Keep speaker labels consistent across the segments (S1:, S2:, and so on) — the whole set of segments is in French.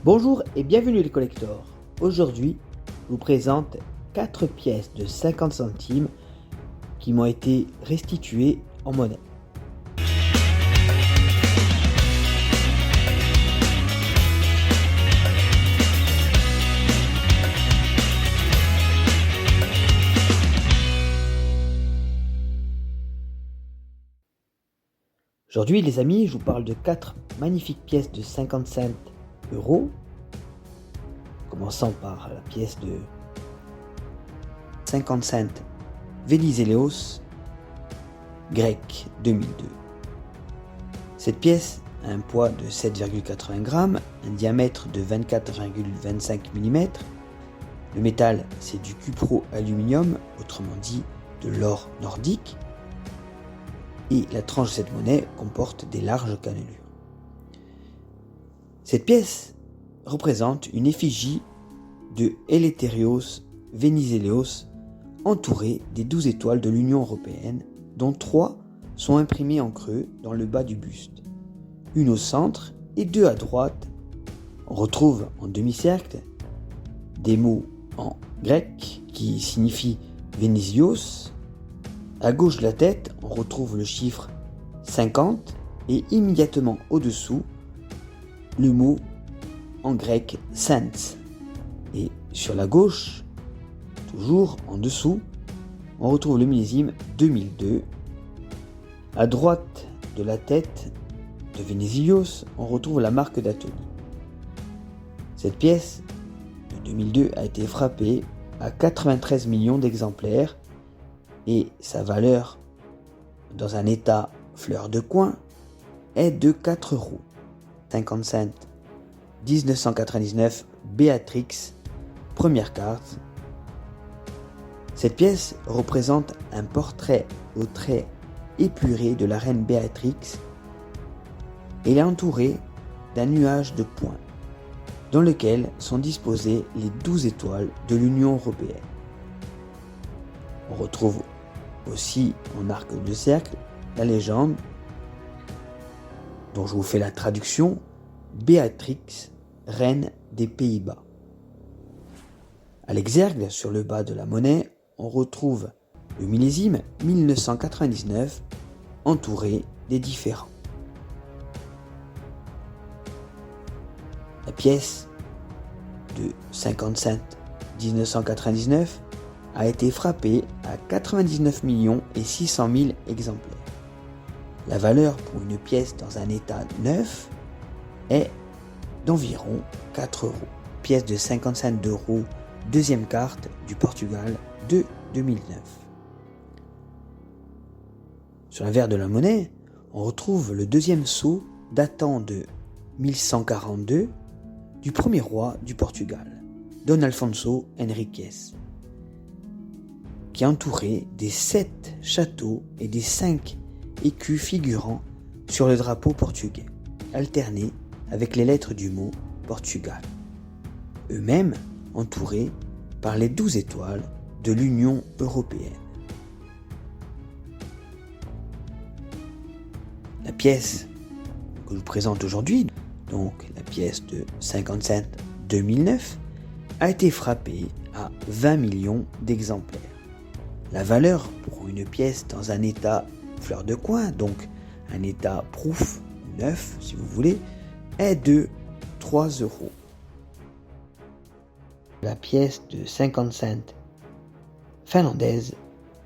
S1: Bonjour et bienvenue les collectors. Aujourd'hui, je vous présente 4 pièces de 50 centimes qui m'ont été restituées en monnaie. Aujourd'hui les amis, je vous parle de 4 magnifiques pièces de 50 cents euros. Commençant par la pièce de 50 cents Venizelos, grec 2002. Cette pièce a un poids de 7,80 grammes, un diamètre de 24,25 mm. Le métal, c'est du cupro-aluminium, autrement dit de l'or nordique. Et la tranche de cette monnaie comporte des larges cannelures. Cette pièce représente une effigie de Eleftherios Venizelos entourée des 12 étoiles de l'Union européenne, dont 3 sont imprimées en creux dans le bas du buste, une au centre et 2 à droite. On retrouve en demi-cercle des mots en grec qui signifient Venizelos. À gauche de la tête, on retrouve le chiffre 50 et immédiatement au-dessous, le mot en grec cents. Et sur la gauche, toujours en dessous, on retrouve le millésime 2002. À droite de la tête de Venizelos, on retrouve la marque d'atelier. Cette pièce de 2002 a été frappée à 93 millions d'exemplaires et sa valeur dans un état fleur de coin est de 4 euros. 50 cents 1999 Béatrix, première carte. Cette pièce représente un portrait aux traits épurés de la reine Béatrix. Elle est entourée d'un nuage de points dans lequel sont disposées les 12 étoiles de l'Union européenne. On retrouve aussi en arc de cercle la légende, dont je vous fais la traduction, Béatrix, reine des Pays-Bas. À l'exergue, sur le bas de la monnaie, on retrouve le millésime 1999 entouré des différents. La pièce de 50 cents 1999 a été frappée à 99 600 000 exemplaires. La valeur pour une pièce dans un état neuf est d'environ 4 euros. Pièce de 50 cents d'euros, deuxième carte du Portugal de 2009. Sur l'envers de la monnaie, on retrouve le deuxième sceau datant de 1142 du premier roi du Portugal, Dom Afonso Henriques, qui est entouré des 7 châteaux et des 5 écus figurant sur le drapeau portugais, alternés avec les lettres du mot Portugal, eux-mêmes entourés par les 12 étoiles de l'Union européenne. La pièce que je vous présente aujourd'hui, donc la pièce de 50 cents 2009, a été frappée à 20 millions d'exemplaires. La valeur pour une pièce dans un état fleur de coin, donc un état proof, neuf si vous voulez, est de 3 euros. La pièce de 50 cents finlandaise,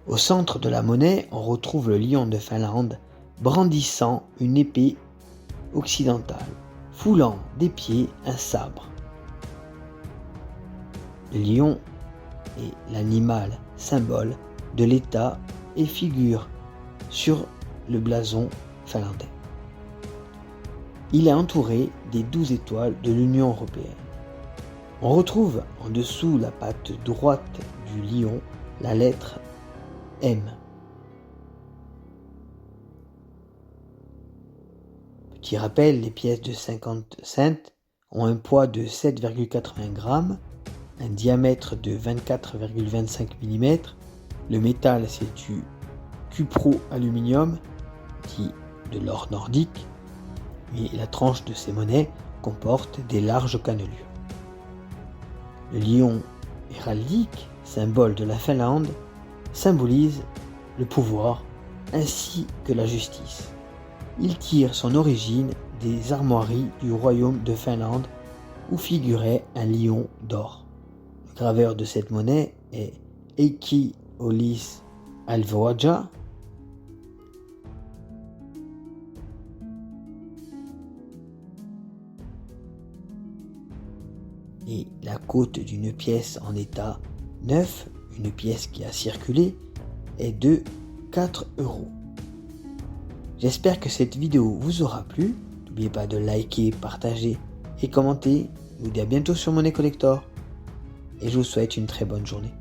S1: au centre de la monnaie, on retrouve le lion de Finlande brandissant une épée occidentale, foulant des pieds un sabre. Le lion est l'animal symbole de l'État et figure sur le blason finlandais. Il est entouré des 12 étoiles de l'Union européenne. On retrouve en dessous la patte droite du lion la lettre M. Petit rappel, les pièces de 50 cents ont un poids de 7,80 grammes, un diamètre de 24,25 mm. Le métal, c'est du cupro-aluminium, dit de l'or nordique, mais la tranche de ces monnaies comporte des larges cannelures. Le lion héraldique, symbole de la Finlande, symbolise le pouvoir ainsi que la justice. Il tire son origine des armoiries du royaume de Finlande où figurait un lion d'or. Le graveur de cette monnaie est Heikki Ollis Alvoaja. Et la cote d'une pièce en état neuf, une pièce qui a circulé, est de 4 €. J'espère que cette vidéo vous aura plu. N'oubliez pas de liker, partager et commenter. Je vous dis à bientôt sur Monnaie Collector et je vous souhaite une très bonne journée.